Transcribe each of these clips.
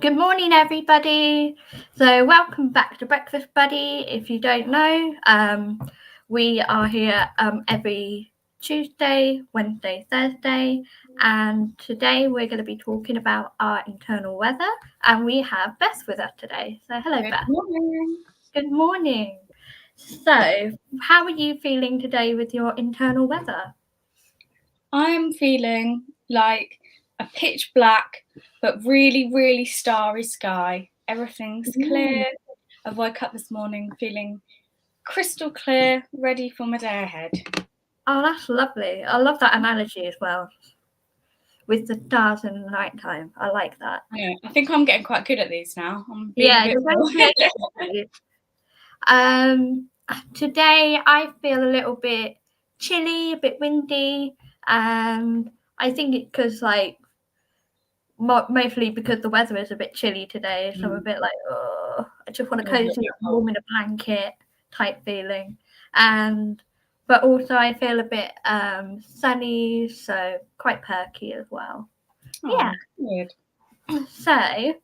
Good morning, everybody. So, welcome back to Breakfast Buddy. If you don't know, we are here every Tuesday, Wednesday, Thursday, and today we're going to be talking about our internal weather. And we have Beth with us today. So, hello, Good Beth. morning. Good morning. So, how are you feeling today with your internal weather? I'm feeling like a pitch black, but really, really starry sky. Everything's clear. I woke up this morning feeling crystal clear, ready for my day ahead. Oh, that's lovely. I love that analogy as well. With the stars in the night time. I like that. Yeah, I think I'm getting quite good at these now. I'm being Yeah, a bit you're more. very creative. Today I feel a little bit chilly, a bit windy, and I think it's because mostly because the weather is a bit chilly today, so I'm a bit like, oh, I just want to cozy up, warm in a blanket type feeling, and but also I feel a bit sunny, so quite perky as well. Oh, Yeah. good. So,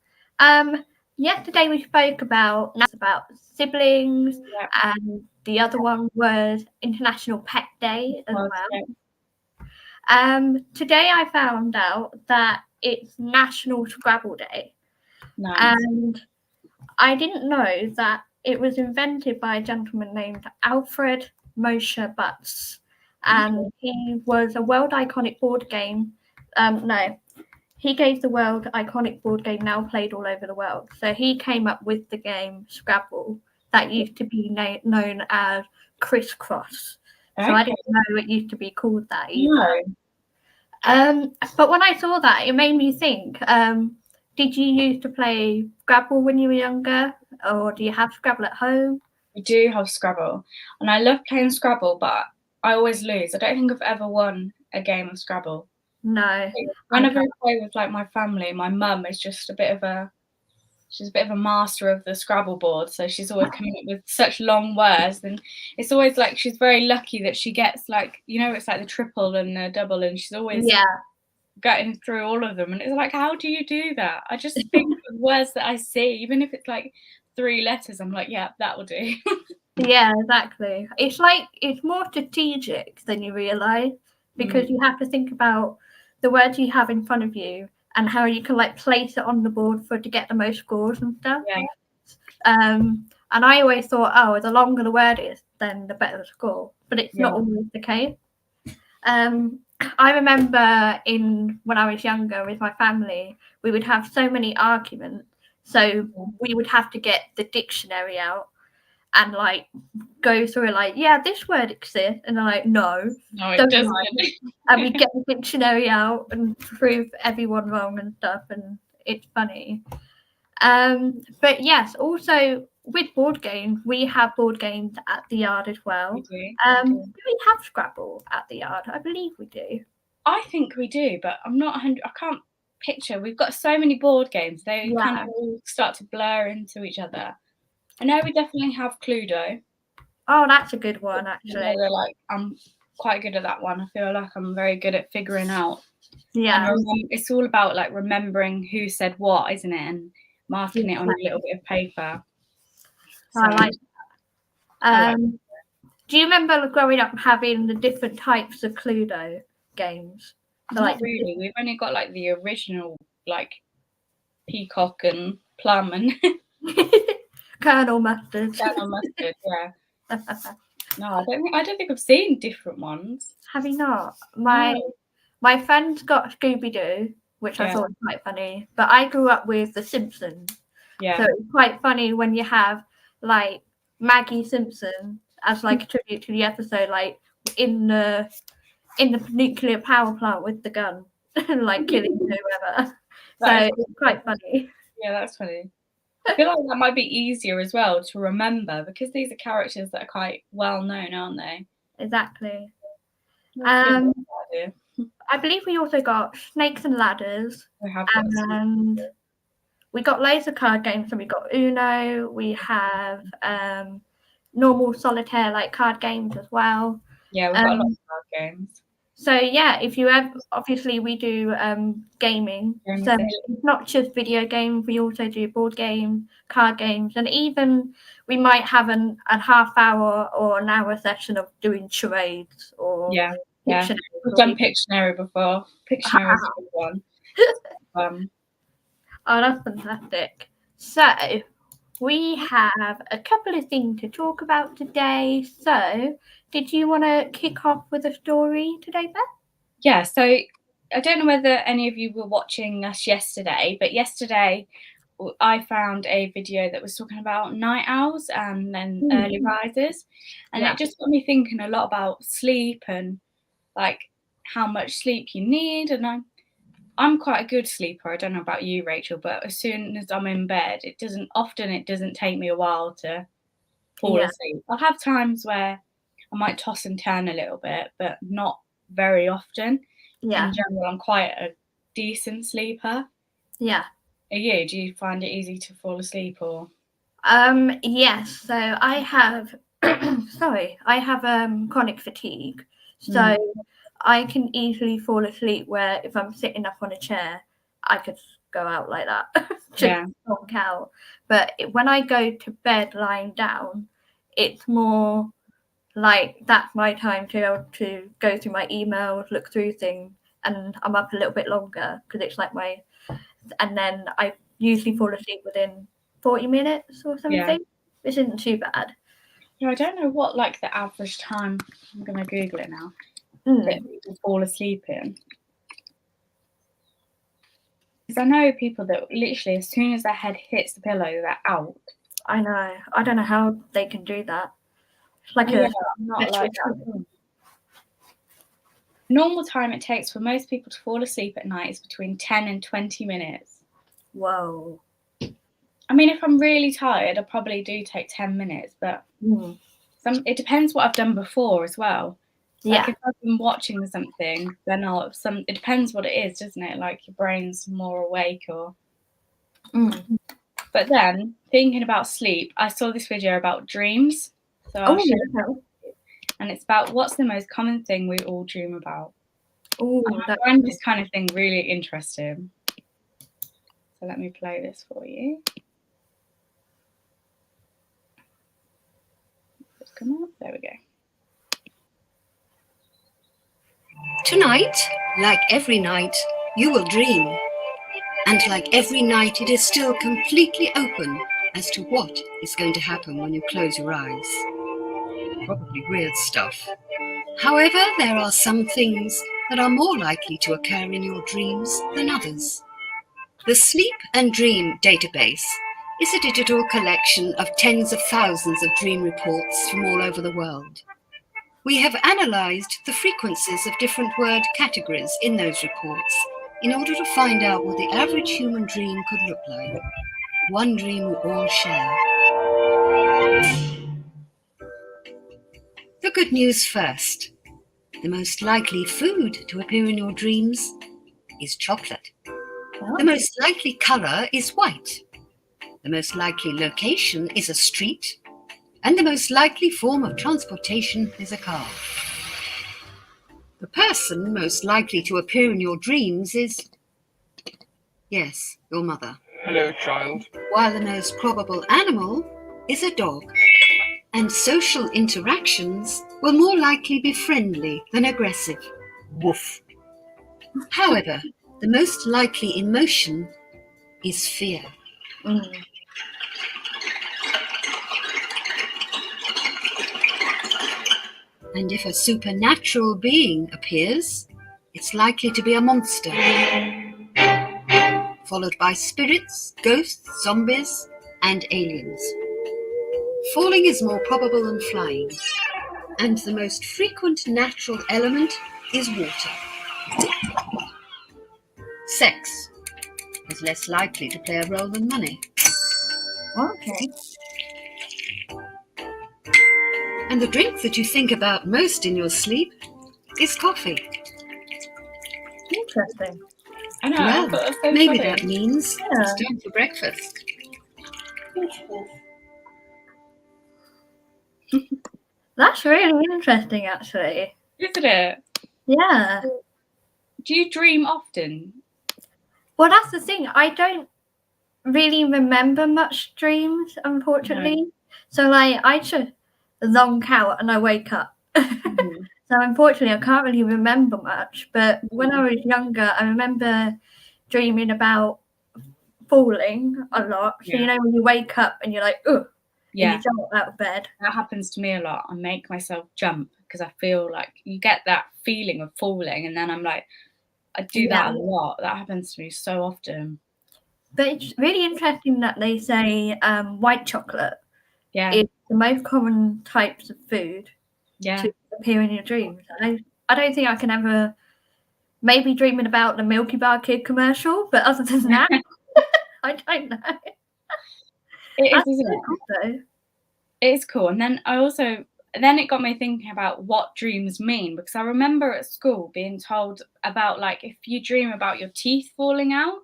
um, yesterday we spoke about siblings, Yeah, and the other one was International Pet Day as was, well. yeah. Today I found out that it's National Scrabble Day, Nice. and I didn't know that it was invented by a gentleman named Alfred Moshe Butts, and he was a world iconic board game. No, he gave the world iconic board game now played all over the world. So he came up with the game Scrabble that used to be known as Crisscross. So I Okay. didn't know it used to be called that either. No. But when I saw that, it made me think. Did you used to play Scrabble when you were younger, or do you have Scrabble at home? We do have Scrabble, and I love playing Scrabble, but I always lose. I don't think I've ever won a game of Scrabble. No. Whenever I play with like my family, my mum is just she's a bit of a master of the Scrabble board, so she's always coming up with such long words, and it's always like she's very lucky that she gets like, it's like the triple and the double, and she's always Yeah. getting through all of them, and it's like, how do you do that? I just think of words that I see, even if it's like 3 letters, I'm like, yeah, that will do. Yeah, exactly. It's more strategic than you realise because you have to think about the words you have in front of you and how you can place it on the board to get the most scores and stuff. Yeah. And I always thought, oh, the longer the word is, then the better the score. But it's not Yeah. always the case. I remember when I was younger with my family, we would have so many arguments. So we would have to get the dictionary out and go through yeah, this word exists, and I'm no, It doesn't. and we get the dictionary out and prove everyone wrong and stuff, and it's funny. But yes, also with board games, we have board games at the yard as well. We do. Do we have Scrabble at the yard? I believe we do. I think we do, but I'm not 100. I can't picture. We've got so many board games; they kind of all start to blur into each other. I know we definitely have Cluedo. Oh, that's a good one, actually. I'm quite good at that one. I feel like I'm very good at figuring out. Yeah. And it's all about like remembering who said what, isn't it? And marking it on a little bit of paper. So, I like that. Do you remember growing up having the different types of Cluedo games? Not really. We've only got like the original, like peacock and plum and Colonel Mustard. Colonel Mustard. Yeah. No, I don't think I've seen different ones. Have you not? My friend's got Scooby Doo, which I thought was quite funny. But I grew up with The Simpsons. Yeah. So it's quite funny when you have like Maggie Simpson as like a tribute to the episode, like in the nuclear power plant with the gun, like killing whoever. So it's quite funny. Yeah, that's funny. I feel like that might be easier as well to remember because these are characters that are quite well known, aren't they? Exactly. I believe we also got Snakes and Ladders. And we got loads of card games. So we got Uno. We have normal solitaire card games as well. Yeah, we've got a lot of card games. So yeah, if you have, obviously we do gaming. Gaming So session. it's not just video games. We also do board game, card games, and even we might have a half hour or an hour session of doing charades or Yeah. Pictionary. We've done Pictionary before. Pictionary is a good one. Oh, that's fantastic. So we have a couple of things to talk about today. So did you want to kick off with a story today, Beth? Yeah, so I don't know whether any of you were watching us yesterday, but yesterday I found a video that was talking about night owls and then early risers, and it just got me thinking a lot about sleep and like how much sleep you need. And I'm quite a good sleeper. I don't know about you, Rachel, but as soon as I'm in bed, it doesn't take me a while to fall asleep. I'll have times where I might toss and turn a little bit, but not very often. Yeah. In general, I'm quite a decent sleeper. Yeah. Are you? Do you find it easy to fall asleep or? Yes. So I have, I have chronic fatigue. So I can easily fall asleep where if I'm sitting up on a chair, I could go out like that. Just knock out. But when I go to bed lying down, it's more like that's my time to be able to go through my emails, look through things, and I'm up a little bit longer because it's like and then I usually fall asleep within 40 minutes or something, which isn't too bad. Yeah, I don't know what like the average time, I'm going to Google it now, that people fall asleep in. Because I know people that literally as soon as their head hits the pillow, they're out. I know. I don't know how they can do that. It's like not like that. Normal time it takes for most people to fall asleep at night is between 10 and 20 minutes. Whoa. I mean, if I'm really tired, I probably do take 10 minutes, but it depends what I've done before as well. Like if I've been watching something, then it depends what it is, doesn't it? Like your brain's more awake or. But then thinking about sleep, I saw this video about dreams. So I'll share it. And it's about what's the most common thing we all dream about. I find this kind of thing really interesting. So let me play this for you. Just come up. There we go. Tonight, like every night, you will dream. And like every night, it is still completely open as to what is going to happen when you close your eyes. Probably weird stuff. However, there are some things that are more likely to occur in your dreams than others. The Sleep and Dream Database is a digital collection of tens of thousands of dream reports from all over the world. We have analysed the frequencies of different word categories in those reports in order to find out what the average human dream could look like. One dream we all share. The good news first. The most likely food to appear in your dreams is chocolate. The most likely colour is white. The most likely location is a street. And the most likely form of transportation is a car. The person most likely to appear in your dreams is, yes, your mother. Hello, child. While the most probable animal is a dog. And social interactions will more likely be friendly than aggressive. Woof. However, the most likely emotion is fear. And if a supernatural being appears, it's likely to be a monster, followed by spirits, ghosts, zombies, and aliens. Falling is more probable than flying, and the most frequent natural element is water. Sex is less likely to play a role than money. Okay. And the drink that you think about most in your sleep is coffee. Interesting. I know. Well, That's so maybe funny. that means it's time for breakfast. That's really interesting, actually. Isn't it? Yeah. Do you dream often? Well, that's the thing. I don't really remember much dreams, unfortunately. So, like, I just zonk out and I wake up. Mhm. So, unfortunately, I can't really remember much. But when I was younger, I remember dreaming about falling a lot. So, Yeah. you know, when you wake up and you're like, ugh, and Yeah, you jump out of bed. that happens to me a lot. I make myself jump because I feel like you get that feeling of falling, and then I'm like, I do that a lot. That happens to me so often. But it's really interesting that they say white chocolate Yeah, is the most common types of food yeah. to appear in your dreams. I don't think I can ever, maybe dreaming about the Milky Bar Kid commercial, but other than that, I don't know. It is, That's isn't so it? cool, though. It is cool. And then it got me thinking about what dreams mean, because I remember at school being told about, like, if you dream about your teeth falling out.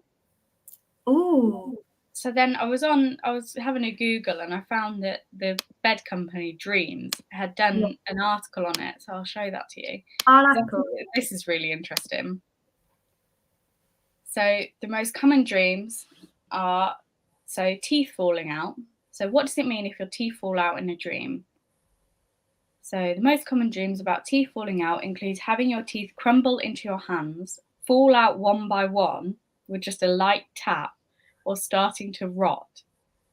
Ooh, So then I was having a Google, and I found that the bed company Dreams had done an article on it. So I'll show that to you. oh, that's cool. This is really interesting. So the most common dreams are teeth falling out. So what does it mean if your teeth fall out in a dream? So the most common dreams about teeth falling out include having your teeth crumble into your hands, fall out one by one with just a light tap, or starting to rot.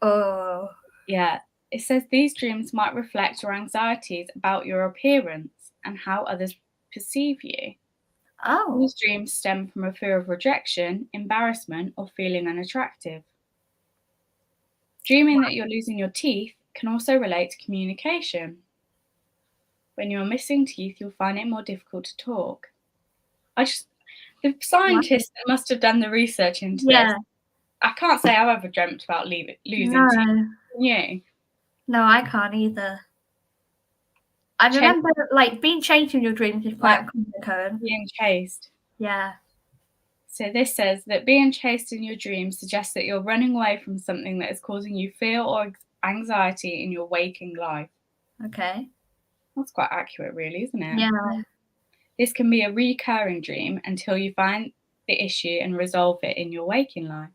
Oh, Yeah, it says these dreams might reflect your anxieties about your appearance and how others perceive you. oh, These dreams stem from a fear of rejection, embarrassment, or feeling unattractive. Dreaming that you're losing your teeth can also relate to communication. When you're missing teeth, you'll find it more difficult to talk. The scientists that must have done the research into yeah. this, I can't say I've ever dreamt about losing teeth. No, Can you? no, I can't either. I remember, like, being chased in your dreams is quite a common occurrence. Being chased. Yeah. So this says that being chased in your dreams suggests that you're running away from something that is causing you fear or anxiety in your waking life. Okay. That's quite accurate, really, isn't it? Yeah. This can be a recurring dream until you find the issue and resolve it in your waking life.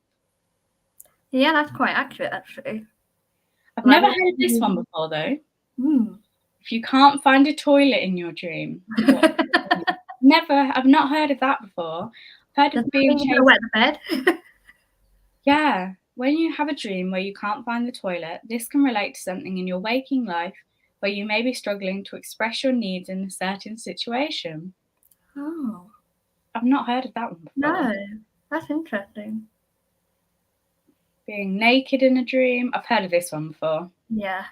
Yeah, that's quite accurate, actually. I've never heard this one before, though. If you can't find a toilet in your dream, I've not heard of that before. I've heard of being chased. Wet the bed. Yeah, when you have a dream where you can't find the toilet, this can relate to something in your waking life where you may be struggling to express your needs in a certain situation. Oh. I've not heard of that one before. No, that's interesting. Being naked in a dream, I've heard of this one before. Yeah.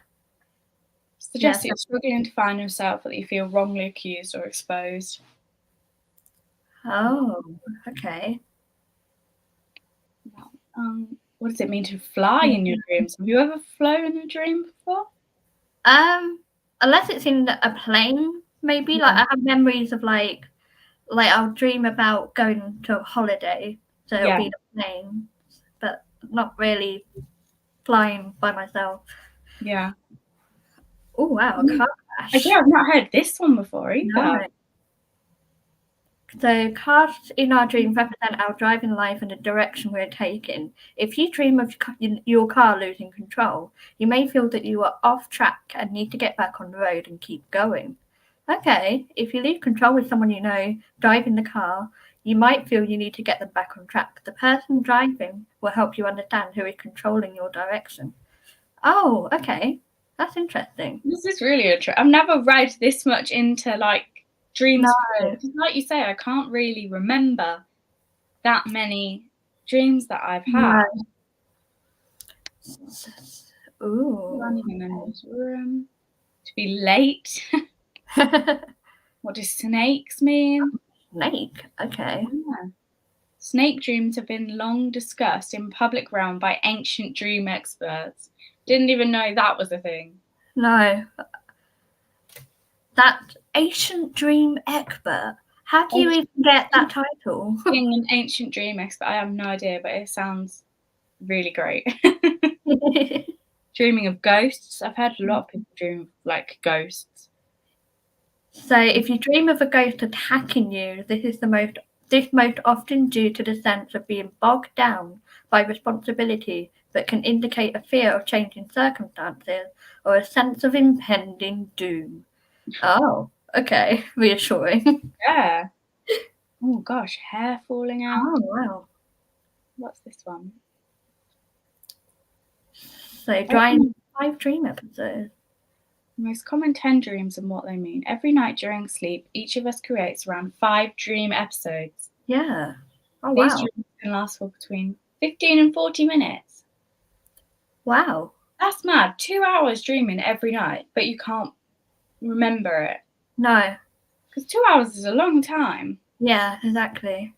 Suggests that you're struggling to find yourself, or that you feel wrongly accused or exposed. Oh, okay. What does it mean to fly in your dreams? Have you ever flown in a dream before? Unless it's in a plane, maybe. Like, I have memories of like I'll dream about going to a holiday, so it'll be the plane, but not really flying by myself. Yeah. Oh wow, a car crash. Yeah, I've not heard this one before either. No. So cars in our dreams represent our driving life and the direction we're taking. If you dream of your car losing control, you may feel that you are off track and need to get back on the road and keep going. Okay, if you lose control with someone you know driving the car, you might feel you need to get them back on track. The person driving will help you understand who is controlling your direction. Oh, okay. That's interesting. This is really interesting. I've never read this much into like dreams. No. Like you say, I can't really remember that many dreams that I've had. No. Ooh. Running in this room. To be late. What do snakes mean? Snake, okay. Yeah. Snake dreams have been long discussed in public realm by ancient dream experts. Didn't even know that was a thing. No. That ancient dream expert. How do you even get that title? Being an ancient dream expert, I have no idea, but it sounds really great. Dreaming of ghosts. I've heard a lot of people dream of like ghosts. So if you dream of a ghost attacking you, this most often due to the sense of being bogged down by responsibility that can indicate a fear of changing circumstances or a sense of impending doom. Oh, okay, reassuring. Yeah. Oh gosh, hair falling out. Oh, wow. What's this one? So drawing 5 dream episodes. Most common 10 dreams and what they mean. Every night during sleep, each of us creates around 5 dream episodes. Yeah. Oh, These wow. dreams can last for between 15 and 40 minutes. Wow. That's mad. 2 hours dreaming every night, but you can't remember it. No. Because 2 hours is a long time. Yeah, exactly.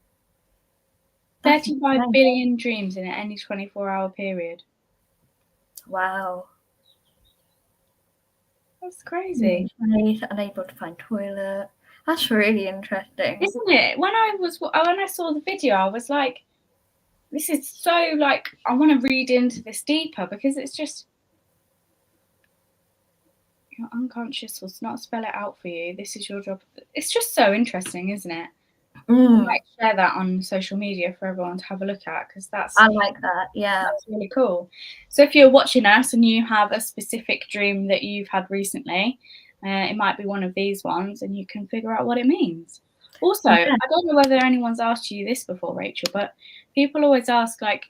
That's 35 insane. billion dreams in any 24-hour period. Wow. That's crazy. Unable to find toilet. That's really interesting. Isn't it? When I saw the video, I was like, this is so like, I want to read into this deeper because it's just, your unconscious will not spell it out for you. This is your job. It's just so interesting, isn't it? I might share that on social media for everyone to have a look at because I like that. Yeah. that's really cool. So if you're watching us and you have a specific dream that you've had recently, it might be one of these ones and you can figure out what it means. Also, Okay. I don't know whether anyone's asked you this before, Rachel, but people always ask, like,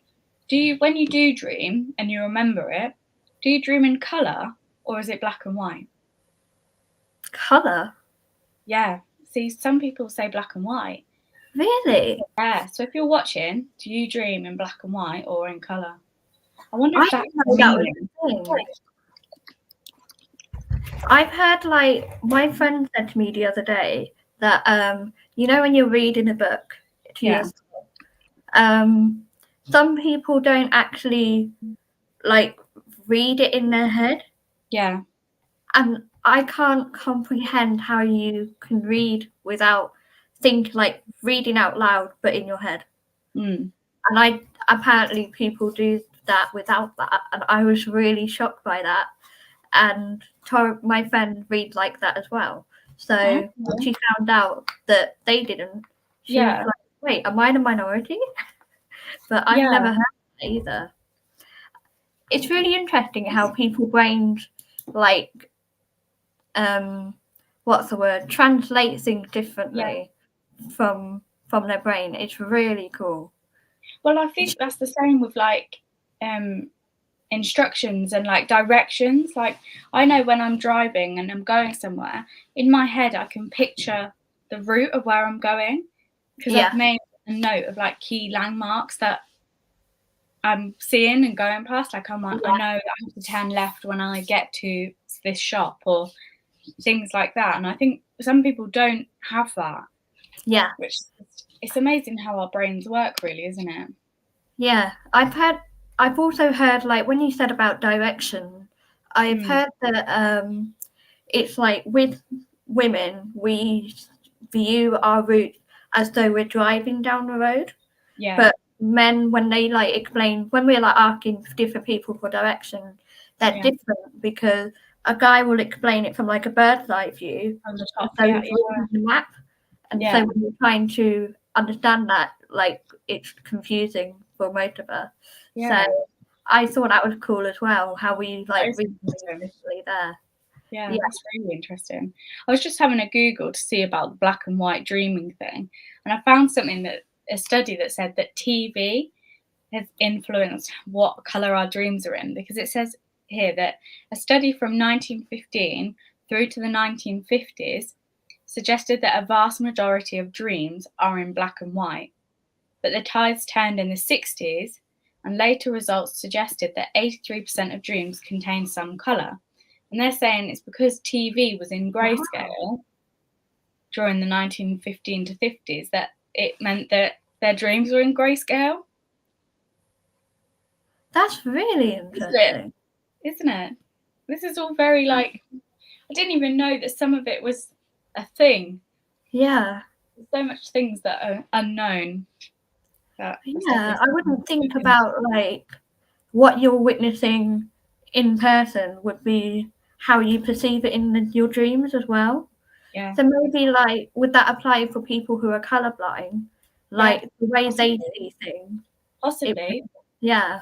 when you do dream and you remember it, do you dream in colour or is it black and white? Colour? Yeah. See, some people say black and white. Really? Yeah. So if you're watching, do you dream in black and white or in colour? I wonder I if didn't that's know that was meaning. a thing. I've heard, like, my friend said to me the other day that you know when you're reading a book to Yeah. yourself, some people don't actually like read it in their head, Yeah. and I can't comprehend how you can read without reading out loud but in your head. Mm. And apparently people do that without that, and I was really shocked by that, and my friend read like that as well. So when she found out that they didn't, she was like, wait, am I the minority? But I've never heard that either. It's really interesting how people brains like translate things differently from their brain. It's really cool. Well, I think that's the same with like instructions and like directions. Like I know when I'm driving and I'm going somewhere, in my head I can picture the route of where I'm going because I've made a note of like key landmarks that I'm seeing and going past. Like I know that I have to turn left when I get to this shop or things like that. And I think some people don't have that. Yeah. Which it's amazing how our brains work, really, isn't it? Yeah. I've also heard, like, when you said about direction, I've heard that it's like with women, we view our route as though we're driving down the road. Yeah. But men, when they like explain, when we're like asking different people for direction, they're different because a guy will explain it from like a bird's eye view on the top, so the map, and so when you're trying to understand that, like, it's confusing for most of us. So I thought that was cool as well, how we like read there. Yeah, that's really interesting. I was just having a Google to see about the black and white dreaming thing, and I found a study that said that TV has influenced what colour our dreams are in, because it says here that a study from 1915 through to the 1950s suggested that a vast majority of dreams are in black and white, but the tides turned in the 60s and later results suggested that 83% of dreams contain some colour. And they're saying it's because TV was in grayscale during the 1915 to 50s that it meant that their dreams were in grayscale. That's really interesting. Isn't it? This is all very like, I didn't even know that some of it was a thing. Yeah. There's so much things that are unknown. I wouldn't think about like what you're witnessing in person would be how you perceive it in your dreams as well. Yeah. So maybe like would that apply for people who are colorblind? Like the way they see things. Possibly. Yeah.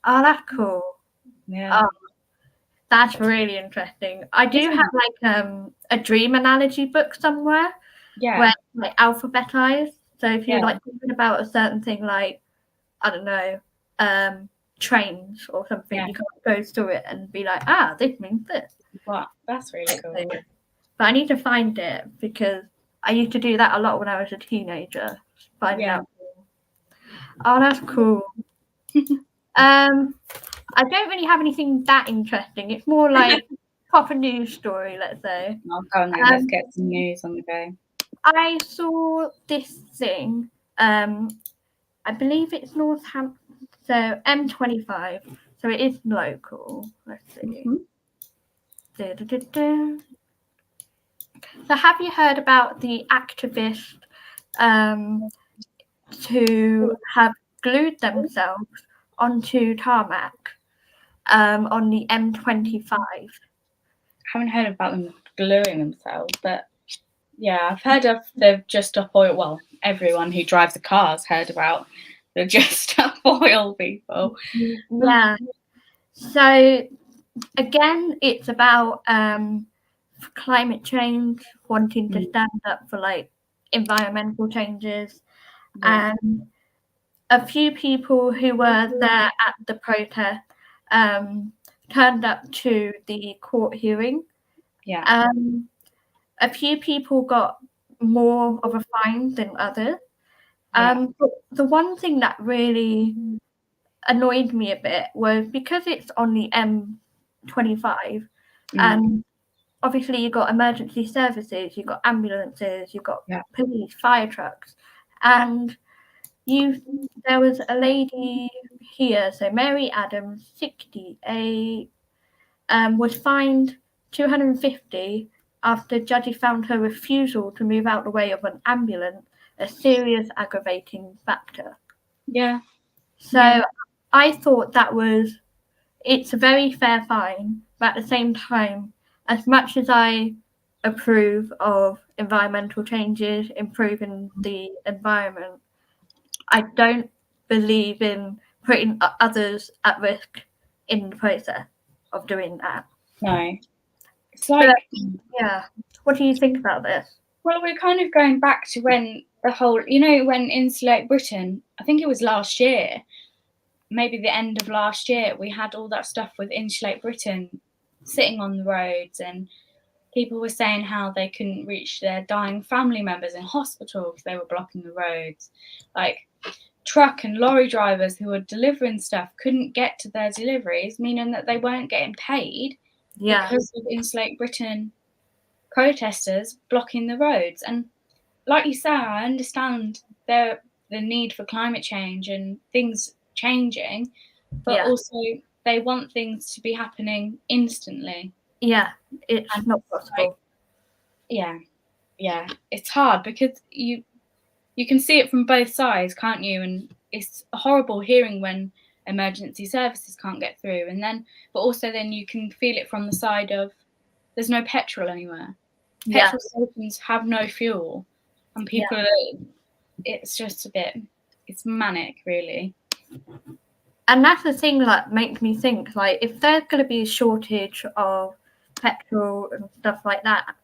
Oh, that's cool. Yeah. Oh, that's really interesting. I do Isn't have like a dream analogy book somewhere Yeah. where it's, like alphabetized. So if you're Yeah. like thinking about a certain thing, like I don't know, trains or something, Yeah. you can go through it and be like, ah, this means this. Wow, that's really cool. But I need to find it because I used to do that a lot when I was a teenager. Finding Yeah. out. Oh, that's cool. I don't really have anything that interesting. It's more like proper news story, let's say. Oh, go on then, let's get some news on the go. I saw this thing. I believe it's Northampton. So M25. So it is local. Let's see. Mm-hmm. So have you heard about the activist who have glued themselves onto tarmac on the M25? Haven't heard about them gluing themselves, but yeah, I've heard of the Just Stop Oil. Well, everyone who drives a car has heard about the Just Stop Oil people. Yeah. So again, it's about climate change, wanting to stand up for like environmental changes, and a few people who were there at the protest turned up to the court hearing. Yeah. A few people got more of a fine than others. But the one thing that really annoyed me a bit was because it's on the M25, and obviously you've got emergency services, you've got ambulances, you've got police, fire trucks, and there was a lady here, so Mary Adams, 68, was fined 250 after judges found her refusal to move out the way of an ambulance a serious aggravating factor. Yeah. So I thought it's a very fair fine, but at the same time, as much as I approve of environmental changes, improving the environment, I don't believe in putting others at risk in the process of doing that. No. It's like, yeah. What do you think about this? Well, we're kind of going back to when the whole, when Insulate Britain, I think it was last year, maybe the end of last year, we had all that stuff with Insulate Britain sitting on the roads, and people were saying how they couldn't reach their dying family members in hospital because they were blocking the roads. Like truck and lorry drivers who were delivering stuff couldn't get to their deliveries, meaning that they weren't getting paid because of Insulate Britain protesters blocking the roads. And like you say, I understand the need for climate change and things changing, but also they want things to be happening instantly. Yeah, it's not possible. It's hard because you can see it from both sides, can't you? And it's horrible hearing when emergency services can't get through, and then but also then you can feel it from the side of there's no petrol anywhere. Petrol stations have no fuel, and people it's just it's manic, really. And that's the thing that makes me think, like, if there's going to be a shortage of petrol and stuff like that,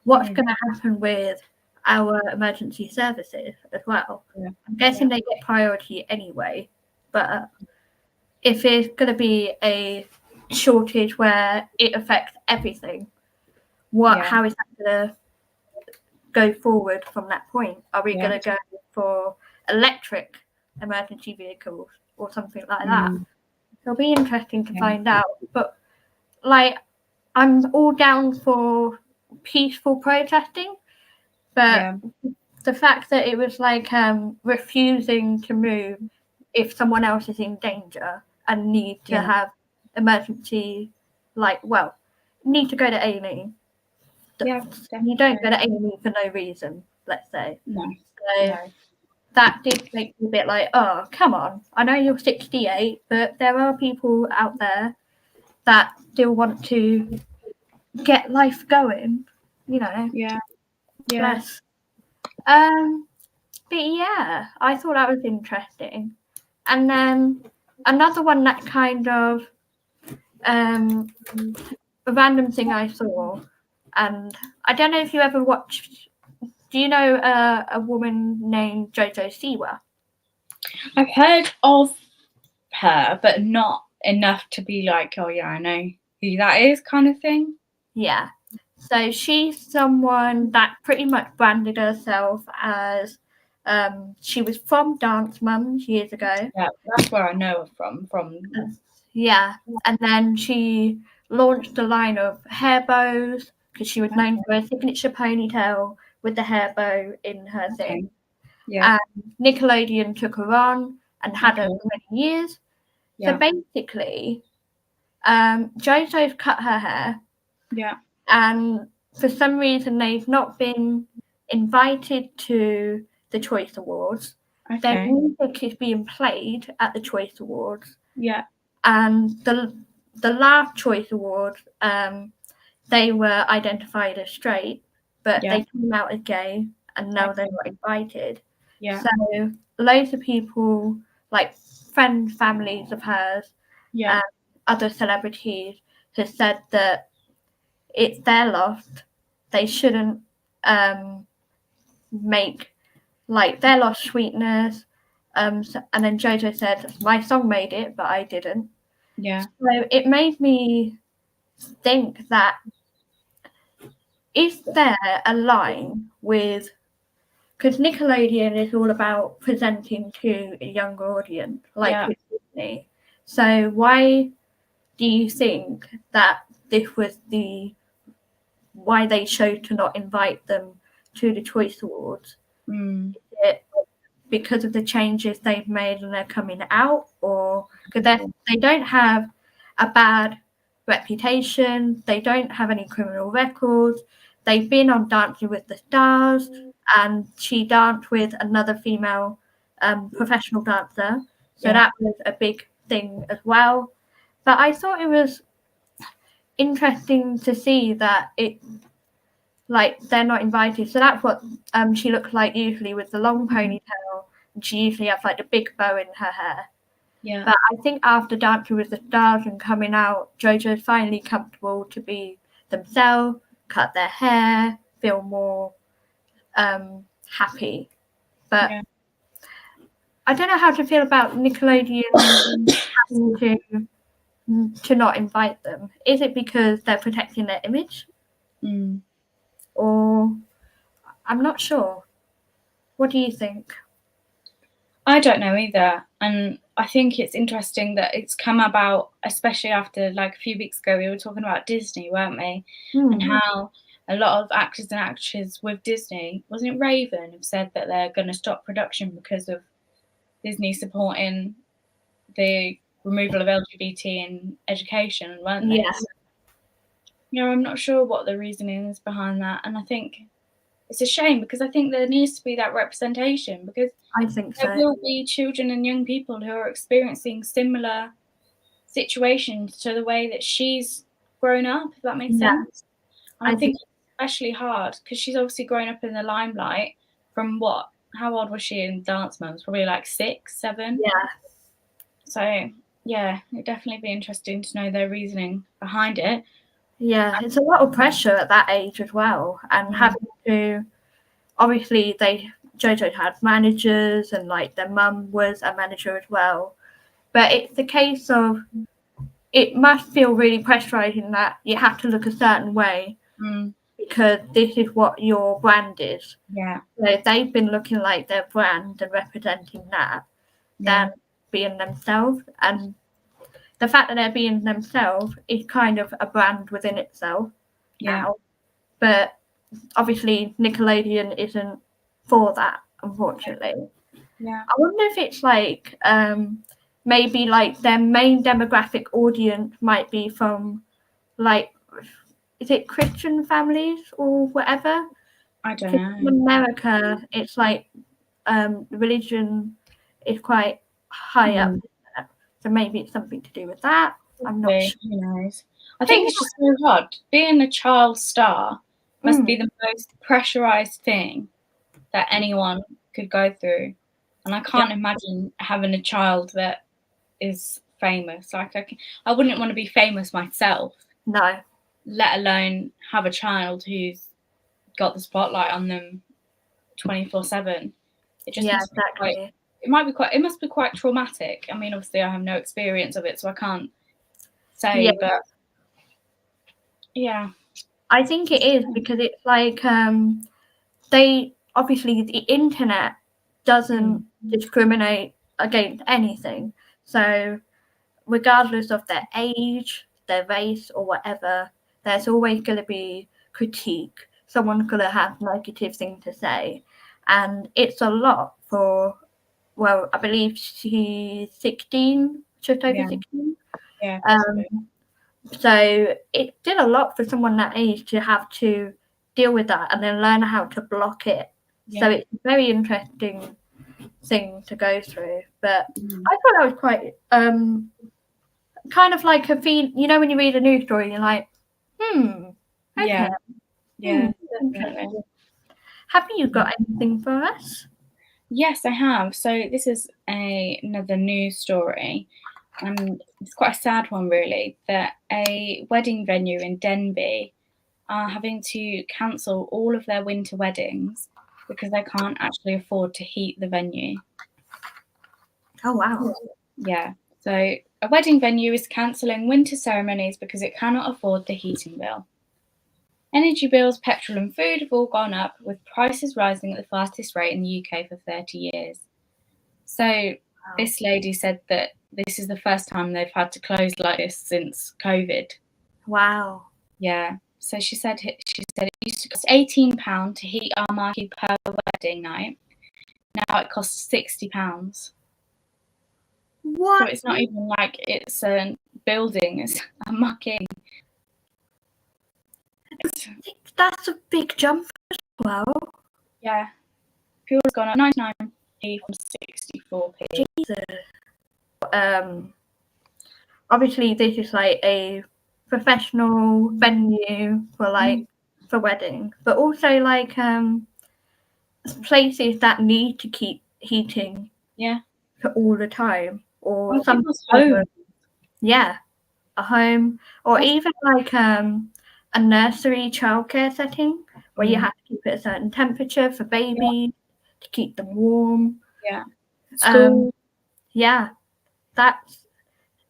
what's going to happen with our emergency services as well? I'm guessing they get priority anyway, but if it's going to be a shortage where it affects everything, how is that going to go forward from that point? Are we going to go for electric emergency vehicles or something like that? It'll be interesting to find out. But like, I'm all down for peaceful protesting, but the fact that it was like refusing to move if someone else is in danger and need to have emergency, need to go to A&E. You don't go to A&E for no reason, let's say. That did make me a bit like, oh, come on. I know you're 68, but there are people out there that still want to get life going, Yeah. Yeah. Bless. But yeah, I thought that was interesting. And then another one that kind of a random thing I saw, and I don't know if you ever watched. Do you know a woman named Jojo Siwa? I've heard of her, but not enough to be like, oh yeah, I know who that is, kind of thing. Yeah. So she's someone that pretty much branded herself as she was from Dance Mums years ago. Yeah, that's where I know her from. Yeah. And then she launched a line of hair bows because she was known for her signature ponytail with the hair bow in her thing. Yeah. And Nickelodeon took her on and had her for many years. Yeah. So basically, Jojo's cut her hair. Yeah. And for some reason, they've not been invited to the Choice Awards. Their Okay. music is being played at the Choice Awards. Yeah. And the last Choice Awards, they were identified as straight, but they came out as gay, and now they're not invited. Yeah. So loads of people, like friends, families of hers, Yeah. other celebrities, have said that it's their loss. They shouldn't make like their lost sweetness. And then Jojo said, "My song made it, but I didn't." Yeah. So it made me think that is there a line with, because Nickelodeon is all about presenting to a younger audience, like with Disney. So why do you think that this was why they chose to not invite them to the Choice Awards? Is it because of the changes they've made and they're coming out, or because they don't have a bad reputation, they don't have any criminal records, they've been on Dancing with the Stars, and she danced with another female professional dancer, so that was a big thing as well. But I thought it was interesting to see that it, like, they're not invited. So that's what she looks like usually, with the long ponytail, and she usually has like the big bow in her hair. Yeah. But I think after Dancing with the Stars and coming out, Jojo's finally comfortable to be themselves, cut their hair, feel more happy. But I don't know how to feel about Nickelodeon having to not invite them. Is it because they're protecting their image? Or I'm not sure. What do you think? I don't know either. And I think it's interesting that it's come about, especially after like a few weeks ago, we were talking about Disney, weren't we? And how a lot of actors and actresses with Disney, wasn't it Raven, have said that they're going to stop production because of Disney supporting the removal of LGBT in education, weren't they? Yeah. So, you know, I'm not sure what the reasoning is behind that. And I think it's a shame, because I think there needs to be that representation, because I think there will be children and young people who are experiencing similar situations to the way that she's grown up, if that makes sense. And I think it's especially hard because she's obviously grown up in the limelight from how old was she in Dance Mums? Probably like 6, 7. Yeah. So yeah, it'd definitely be interesting to know their reasoning behind it. Yeah, it's a lot of pressure at that age as well, and having to, obviously Jojo had managers, and like their mum was a manager as well, but it's the case of it must feel really pressurizing that you have to look a certain way because this is what your brand is. Yeah. So they've been looking like their brand and representing that than being themselves, and the fact that they're being themselves is kind of a brand within itself now. But obviously Nickelodeon isn't for that, unfortunately. Yeah. I wonder if it's like maybe like their main demographic audience might be from, like, is it Christian families or whatever? I don't know. In America, it's like religion is quite high up. So maybe it's something to do with that. I'm not sure. Who knows? I think it's just so hard being a child star. must be the most pressurized thing that anyone could go through. And I can't imagine having a child that is famous. Like I wouldn't want to be famous myself. No. Let alone have a child who's got the spotlight on them 24/7. It just must be exactly. it must be quite traumatic. I mean, obviously I have no experience of it, so I can't say, but yeah. I think it is because it's like they obviously the internet doesn't discriminate against anything. So regardless of their age, their race or whatever, there's always going to be critique. Someone's going to have negative things to say. And it's a lot for, well, I believe she's 16, just over 16. Yeah. So it did a lot for someone that age to have to deal with that and then learn how to block it. Yeah. So it's a very interesting thing to go through. But I thought that was quite kind of like a feel, you know, when you read a news story, you're like, okay. Yeah, definitely. Have you got anything for us? Yes, I have. So this is another news story, and it's quite a sad one, really, that a wedding venue in Denbigh are having to cancel all of their winter weddings because they can't actually afford to heat the venue. Oh, wow. Yeah. So a wedding venue is cancelling winter ceremonies because it cannot afford the heating bill. Energy bills, petrol and food have all gone up, with prices rising at the fastest rate in the UK for 30 years. So this lady said that this is the first time they've had to close like this since COVID. Wow. Yeah. So she said it used to cost £18 to heat our marquee per wedding night. Now it costs £60. What? So it's not even like it's a building, it's a mucking. That's a big jump as well. Yeah. Fuel's gone up 99p from 64p. Jesus. Obviously this is like a professional venue for like for weddings, but also like places that need to keep heating for all the time, or some home. A home, or even like a nursery childcare setting where you have to keep it a certain temperature for babies to keep them warm. School. That's.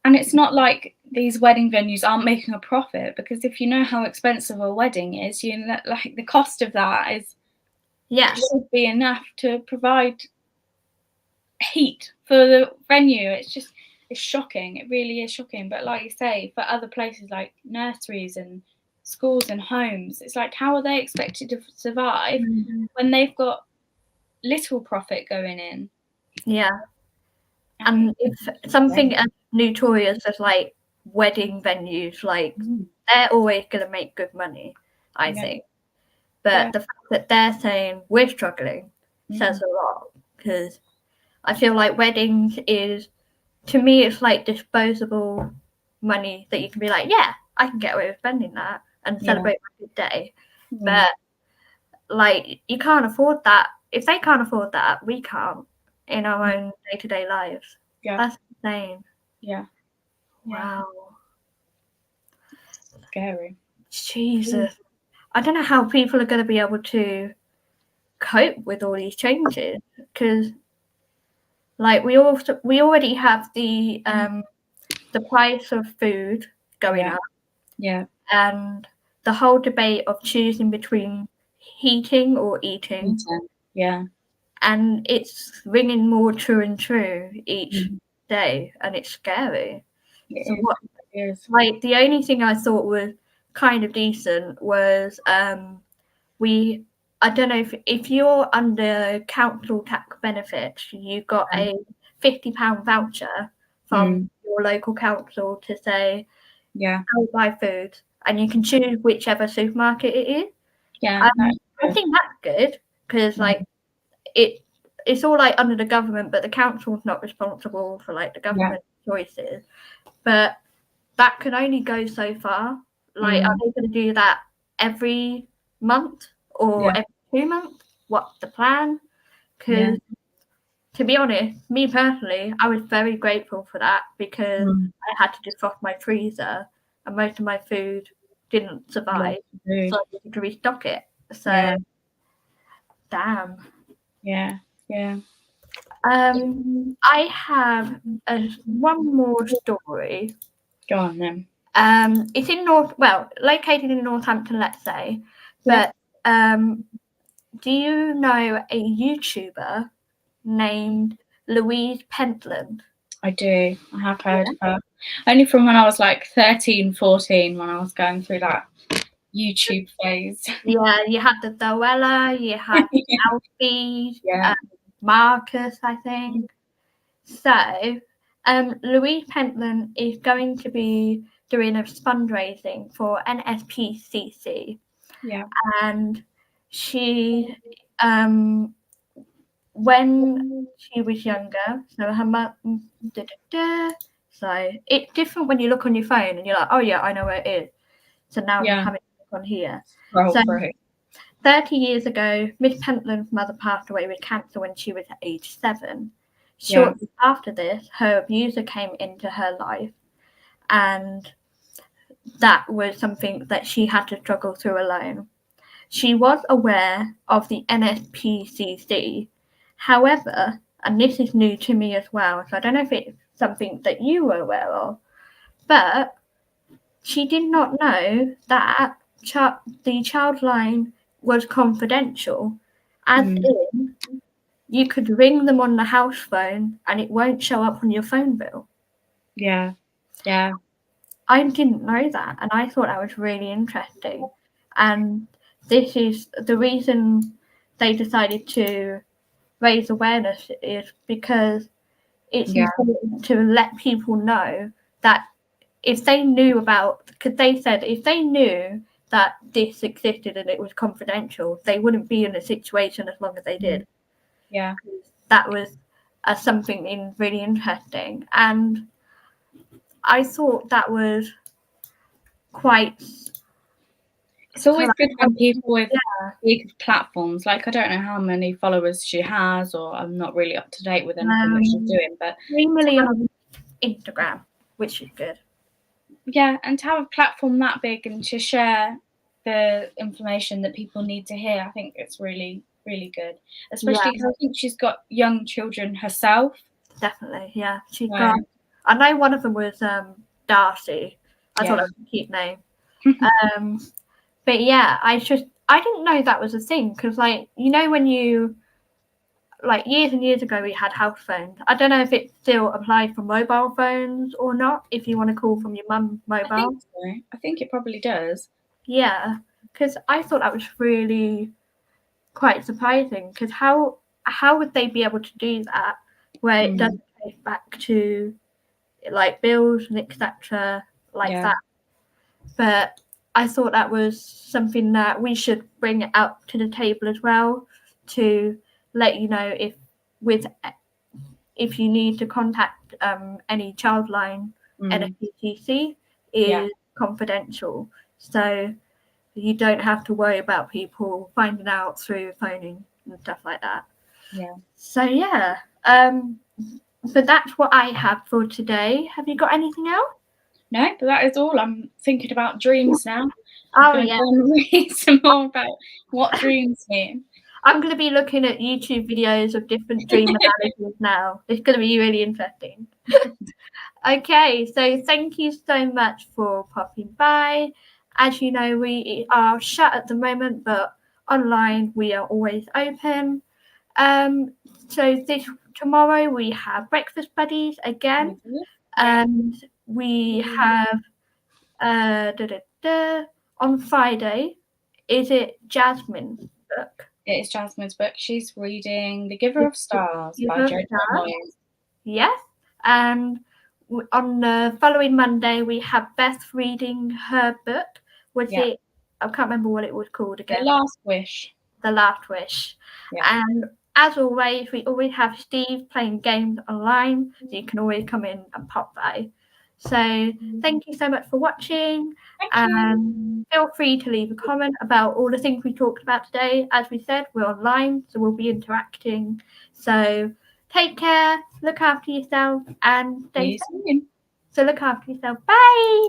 And it's not like these wedding venues aren't making a profit, because if you know how expensive a wedding is, you know, like the cost of that is should be enough to provide heat for the venue. It's shocking. It really is shocking. But like you say, for other places like nurseries and schools and homes, it's like, how are they expected to survive when they've got little profit going in? Yeah. And if something as notorious as like wedding venues, like they're always going to make good money, I think. But the fact that they're saying we're struggling says a lot, because I feel like weddings is, to me, it's like disposable money that you can be like, yeah, I can get away with spending that and celebrate my good day. But like, you can't afford that. If they can't afford that, we can't in our own day-to-day lives. That's insane. Wow. Scary. Jesus. I don't know how people are going to be able to cope with all these changes, because like we already have the price of food going up. And the whole debate of choosing between heating or eating. And it's ringing more true and true each day, and it's scary. Like the only thing I thought was kind of decent was I don't know if you're under council tax benefits, you got a £50 voucher from your local council to say, I'll buy food, and you can choose whichever supermarket it is. I think that's good, because like it's all like under the government, but the council's not responsible for like the government choices. But that can only go so far. Like, are they going to do that every month or Yeah. every 2 months? What's the plan? Because to be honest, me personally, I was very grateful for that because I had to defrost my freezer and most of my food didn't survive, so I needed to restock it. So, damn. Yeah. I have one more story. Go on then. It's in located in Northampton, let's say. Yeah. But do you know a YouTuber named Louise Pentland? I do. I have heard of her. Only from when I was like 13, 14, when I was going through that YouTube phase. Yeah, you had the Zoella, you had Alfie, Marcus, I think. So, Louise Pentland is going to be doing a fundraising for NSPCC. Yeah. And she, when she was younger, so her mum, so it's different when you look on your phone and you're like, oh yeah, I know where it is. So now I'm having to look on here. So 30 years ago, Miss Pentland's mother passed away with cancer when she was at age 7. Shortly after this, her abuser came into her life, and that was something that she had to struggle through alone. She was aware of the NSPCC. However, and this is new to me as well, so I don't know if it's something that you were aware of, but she did not know that the Childline was confidential, as in you could ring them on the house phone and it won't show up on your phone bill. Yeah. I didn't know that, and I thought that was really interesting. And this is the reason they decided to raise awareness, is because it's important to let people know that if they knew because they said if they knew that this existed and it was confidential, they wouldn't be in a situation as long as they did. Yeah. That was something really interesting. And I thought that was quite... It's always good when people with big platforms, like I don't know how many followers she has, or I'm not really up to date with anything that she's doing, but 3 million on Instagram, which is good. Yeah, and to have a platform that big and to share the information that people need to hear, I think it's really, really good. Especially because I think she's got young children herself. Definitely, yeah. I know one of them was Darcy. I thought that was a cute name. But yeah, I didn't know that was a thing, because when you, years and years ago we had house phones. I don't know if it still applies for mobile phones or not, if you want to call from your mum's mobile. I think so. I think it probably does. Yeah, because I thought that was really quite surprising, because how would they be able to do that where it doesn't trace back to bills and etc. that? But I thought that was something that we should bring up to the table as well, to let you know if you need to contact any Childline, NSPCC is confidential, so you don't have to worry about people finding out through phoning and stuff like that. Yeah. So so that's what I have for today. Have you got anything else? No, but that is all. I'm thinking about dreams now. I'm going to read some more about what dreams mean. I'm going to be looking at YouTube videos of different dream analogies now. It's going to be really interesting. Okay, so thank you so much for popping by. As you know, we are shut at the moment, but online we are always open. So tomorrow we have Breakfast Buddies again, and we have on Friday. Is it Jasmine's book? It is Jasmine's book. She's reading The Giver of Stars by Jojo Moyes. Yes, and on the following Monday we have Beth reading her book. It? I can't remember what it was called again. The Last Wish. The Last Wish. Yeah. And as always, we always have Steve playing games online, so you can always come in and pop by. So thank you so much for watching. Thank you. Feel free to leave a comment about all the things we talked about today. As we said, we're online, so we'll be interacting. So take care, look after yourself, and See stay you safe. soon. So look after yourself. Bye.